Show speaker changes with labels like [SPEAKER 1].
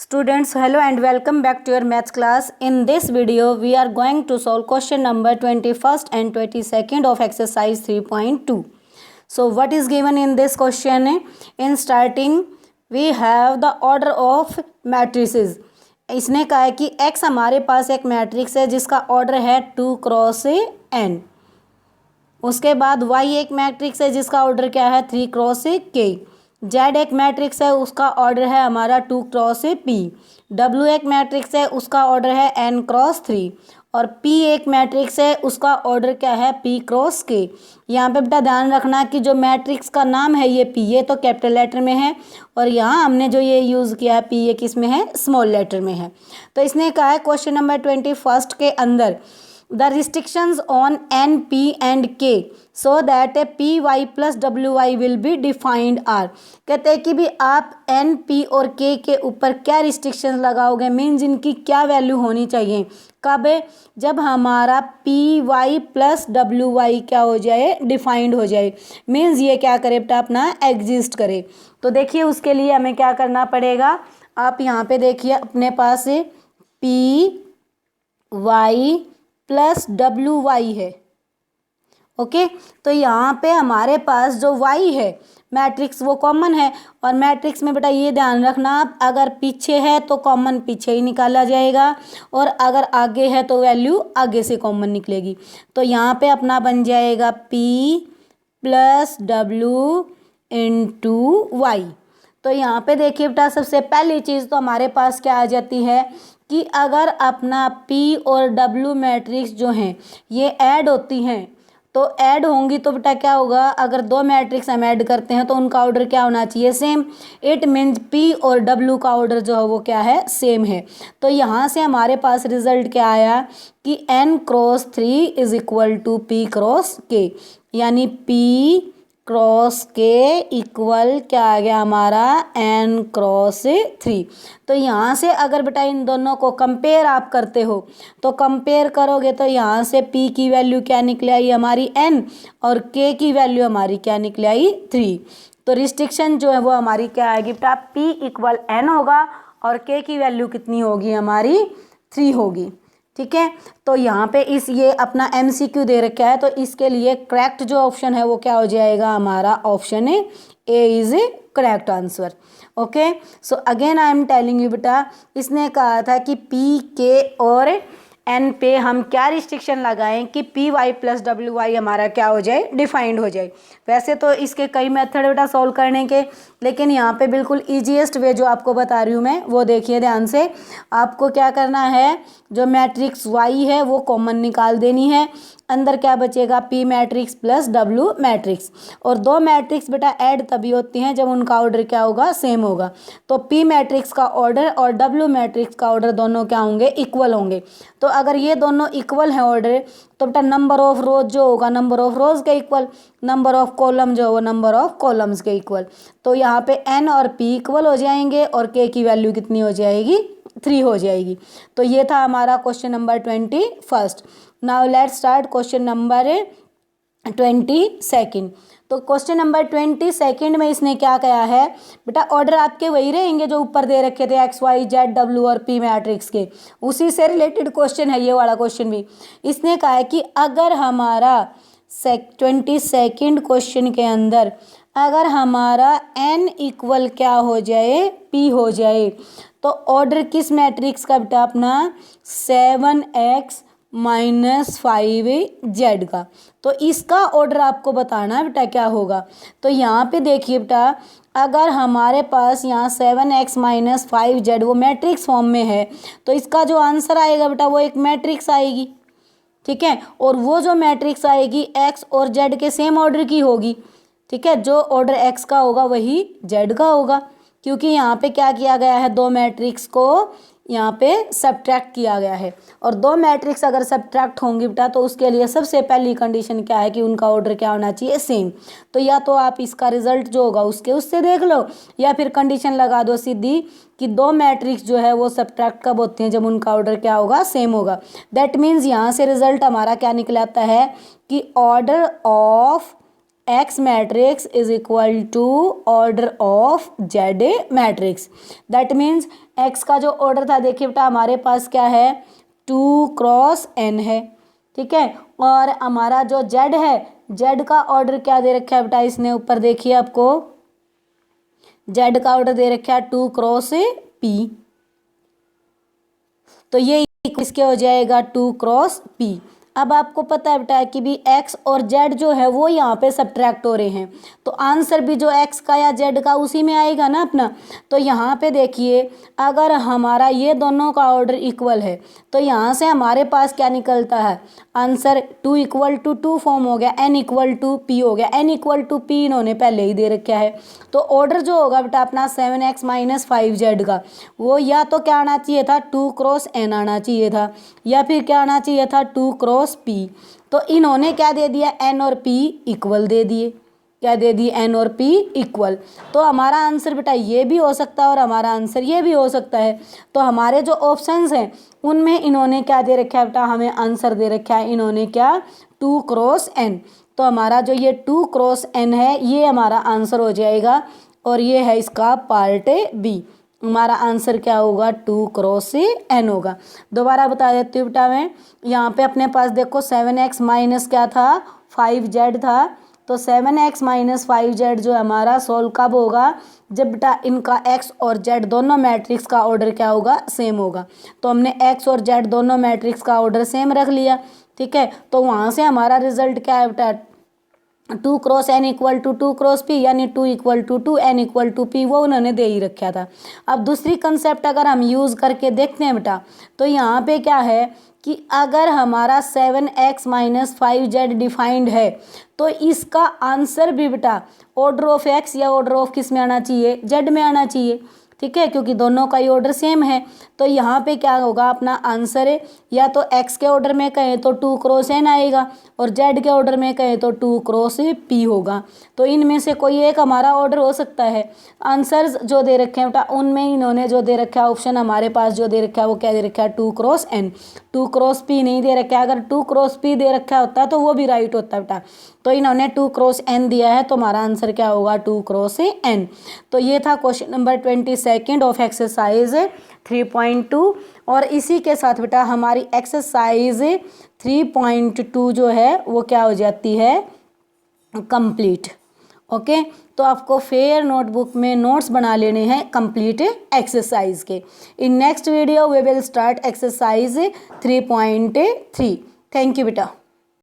[SPEAKER 1] Students, hello and welcome back to your maths class. In this video, we are going to solve question number 21st and 22nd of exercise 3.2. So, what is given in this question? In starting, we have the order of matrices. इसने कहा है कि x हमारे पास एक matrix है जिसका order है 2 cross n. उसके बाद y एक मैट्रिक्स है जिसका ऑर्डर क्या है 3 क्रॉस k. जेड एक मैट्रिक्स है उसका ऑर्डर है हमारा 2 क्रॉस पी. डब्ल्यू एक मैट्रिक्स है उसका ऑर्डर है एन क्रॉस 3 और पी एक मैट्रिक्स है उसका ऑर्डर क्या है पी क्रॉस के. यहाँ पे बेटा ध्यान रखना कि जो मैट्रिक्स का नाम है ये पी, ये तो कैपिटल लेटर में है और यहाँ हमने जो ये यूज़ किया है पी, ये किस में है स्मॉल लेटर में है. तो इसने कहा है क्वेश्चन नंबर 21 के अंदर the restrictions on N P and K so that A P Y plus W Y will be defined R. कहते हैं कि भी आप एन पी और के ऊपर क्या रिस्ट्रिक्शंस लगाओगे, मीन्स इनकी क्या वैल्यू होनी चाहिए. कब? जब हमारा P Y plus W Y क्या हो जाए डिफाइंड हो जाए, मीन्स ये क्या करे बेटा अपना एग्जिस्ट करे. तो देखिए उसके लिए हमें क्या करना पड़ेगा. आप यहाँ पे देखिए अपने पास P Y plus W Y है. ओके तो यहाँ पे हमारे पास जो y है मैट्रिक्स वो कॉमन है और मैट्रिक्स में बेटा ये ध्यान रखना अगर पीछे है तो कॉमन पीछे ही निकाला जाएगा और अगर आगे है तो वैल्यू आगे से कॉमन निकलेगी. तो यहाँ पे अपना बन जाएगा p plus W into Y. तो यहाँ पे देखिए बेटा सबसे पहली चीज़ तो हमारे पास क्या आ जाती है कि अगर अपना p और w मैट्रिक्स जो हैं ये ऐड होती हैं तो ऐड होंगी तो बेटा क्या होगा, अगर दो मैट्रिक्स हम ऐड करते हैं तो उनका ऑर्डर क्या होना चाहिए सेम. इट मीन्स p और w का ऑर्डर जो है वो क्या है सेम है. तो यहाँ से हमारे पास रिजल्ट क्या आया कि n cross 3 is equal to p cross k, यानी p क्रॉस के इक्वल क्या आ गया हमारा n क्रॉस 3. तो यहाँ से अगर बेटा इन दोनों को कंपेयर आप करते हो तो कंपेयर करोगे तो यहाँ से p की वैल्यू क्या निकले आई हमारी n और k की वैल्यू हमारी क्या निकले आई 3. तो रिस्ट्रिक्शन जो है वो हमारी क्या आएगी बेटा p इक्वल n होगा और k की वैल्यू कितनी होगी हमारी 3 होगी. ठीक है तो यहाँ पे इस ये अपना MCQ दे रखा है तो इसके लिए करेक्ट जो ऑप्शन है वो क्या हो जाएगा हमारा option A is A correct answer. Okay so again I am telling you बेटा इसने कहा था कि पी के और एन पे हम क्या रिस्ट्रिक्शन लगाएं कि P Y plus W Y हमारा क्या हो जाए डिफाइंड हो जाए. वैसे तो इसके कई मेथड बेटा सॉल्व करने के, लेकिन यहाँ पे बिल्कुल ईजीएस्ट वे जो आपको बता रही हूँ मैं वो देखिए ध्यान से. आपको क्या करना है, जो मैट्रिक्स वाई है वो कॉमन निकाल देनी है. अंदर क्या बचेगा P matrix plus W matrix और दो मैट्रिक्स बेटा ऐड तभी होती हैं जब उनका ऑर्डर क्या होगा सेम होगा. तो पी मैट्रिक्स का ऑर्डर और डब्ल्यू मैट्रिक्स का ऑर्डर दोनों क्या होंगे इक्वल होंगे. तो अगर ये दोनों इक्वल हैं ऑर्डर तो बेटा नंबर ऑफ रोज जो होगा नंबर ऑफ रोज के इक्वल, नंबर ऑफ कॉलम जो होगा नंबर ऑफ कॉलम्स के इक्वल. तो यहाँ पे एन और पी इक्वल हो जाएंगे और के की वैल्यू कितनी हो जाएगी 3 हो जाएगी. तो ये था हमारा question number 21. Now let's start question number 22. तो क्वेश्चन नंबर 22 में इसने क्या कहा है बेटा, ऑर्डर आपके वही रहेंगे जो ऊपर दे रखे थे एक्स वाई जेड डब्ल्यू और पी मैट्रिक्स के, उसी से रिलेटेड क्वेश्चन है ये वाला क्वेश्चन भी. इसने कहा है कि अगर हमारा 22 क्वेश्चन के अंदर अगर हमारा n इक्वल क्या हो जाए p हो जाए तो ऑर्डर किस मैट्रिक्स का बेटा अपना 7x माइनस 5z का. तो इसका ऑर्डर आपको बताना है बेटा क्या होगा. तो यहाँ पे देखिए बेटा अगर हमारे पास यहाँ 7x माइनस 5z वो मैट्रिक्स फॉर्म में है तो इसका जो आंसर आएगा बेटा वो एक मैट्रिक्स आएगी. ठीक है और वो जो मैट्रिक्स आएगी x और z के सेम ऑर्डर की होगी. ठीक है जो ऑर्डर x का होगा वही z का होगा, क्योंकि यहाँ पे क्या किया गया है दो मैट्रिक्स को यहाँ पे सब्ट्रैक्ट किया गया है और दो मैट्रिक्स अगर सब्ट्रैक्ट होंगी बेटा तो उसके लिए सबसे पहली कंडीशन क्या है कि उनका ऑर्डर क्या होना चाहिए सेम. तो या तो आप इसका रिजल्ट जो होगा उसके उससे देख लो या फिर कंडीशन लगा दो सीधी कि दो मैट्रिक्स जो है वो सब्ट्रैक्ट कब होते हैं जब उनका ऑर्डर क्या होगा सेम होगा. दैट मीन्स यहाँ से रिजल्ट हमारा क्या निकलाता है कि order of X matrix is equal to order of Z matrix. That means X का जो ऑर्डर था, देखिए बेटा हमारे पास क्या है, 2x(n) है, ठीक है। और हमारा जो Z है, Z का ऑर्डर क्या दे रखा है बेटा, इसने ऊपर देखिए आपको Z का ऑर्डर दे रखा है 2x(p). तो ये इसके हो जाएगा 2x(p). अब आपको पता है बेटा कि भी x और z जो है वो यहाँ पे सब्ट्रैक्ट हो रहे हैं, तो आंसर भी जो x का या z का उसी में आएगा ना अपना। तो यहाँ पे देखिए अगर हमारा ये दोनों का ऑर्डर इक्वल है तो यहाँ से हमारे पास क्या निकलता है, आंसर 2 = 2 फॉर्म हो गया, n = p हो गया। n = p इन्होंने पहले ही दे रखा है, तो ऑर्डर जो होगा बेटा अपना 7x - 5z का, वो या तो क्या आना चाहिए था 2x(n) आना चाहिए था, या फिर क्या आना चाहिए था 2x(p). तो इन्होंने क्या दे दिया, n और p इक्वल दे दिए। क्या दे दिए, n और p इक्वल। तो हमारा आंसर बेटा ये भी हो सकता है और हमारा आंसर ये भी हो सकता है। तो हमारे जो ऑप्शंस हैं उनमें इन्होंने क्या दे रखा है बेटा, हमें आंसर दे रखा है इन्होंने क्या, 2x(n). तो हमारा जो ये 2x(n) है ये हमारा आंसर हो जाएगा, और ये है इसका पार्ट बी। हमारा आंसर क्या होगा, 2x(n) होगा। दोबारा बता देती हूँ बेटा मैं, यहाँ पे अपने पास देखो 7x माइनस क्या था, 5z था। तो 7x - 5z जो हमारा सोल्व कब होगा, जब बेटा इनका x और z दोनों मैट्रिक्स का ऑर्डर क्या होगा, सेम होगा। तो हमने x और z दोनों मैट्रिक्स का ऑर्डर सेम रख लिया, ठीक है। तो वहाँ से हमारा रिजल्ट क्या है बेटा, 2x(n) = 2x(p), यानी 2 = 2, n = p, वो उन्होंने दे ही रखा था। अब दूसरी कंसेप्ट अगर हम यूज़ करके देखते हैं बेटा, तो यहाँ पे क्या है कि अगर हमारा 7x - 5z डिफाइंड है तो इसका आंसर भी बेटा ऑर्डर ऑफ x या ऑर्डर ऑफ किस में आना चाहिए, z में आना चाहिए, ठीक है, क्योंकि दोनों का ही ऑर्डर सेम है। तो यहाँ पे क्या होगा अपना आंसर है, या तो x के ऑर्डर में कहें तो 2x(n) आएगा, और z के ऑर्डर में कहें तो 2x(p) होगा। तो इनमें से कोई एक हमारा ऑर्डर हो सकता है। आंसर्स जो दे रखे हैं बेटा उनमें इन्होंने जो दे रखा है ऑप्शन हमारे पास जो दे रखा है वो क्या दे रखा है, 2x(n). 2x(p) नहीं दे रखा है, अगर 2x(p) दे रखा होता तो वो भी राइट होता बेटा। तो इन्होंने 2x(n) दिया है, तो हमारा आंसर क्या होगा, 2x(n). तो ये था क्वेश्चन नंबर 22 ऑफ एक्सरसाइज 3.2। और इसी के साथ बेटा हमारी एक्सरसाइज 3.2 जो है वो क्या हो जाती है, कंप्लीट। ओके, तो आपको फेयर नोटबुक में नोट्स बना लेने हैं कंप्लीट एक्सरसाइज के। In next video we will start exercise 3.3। Thank you बेटा।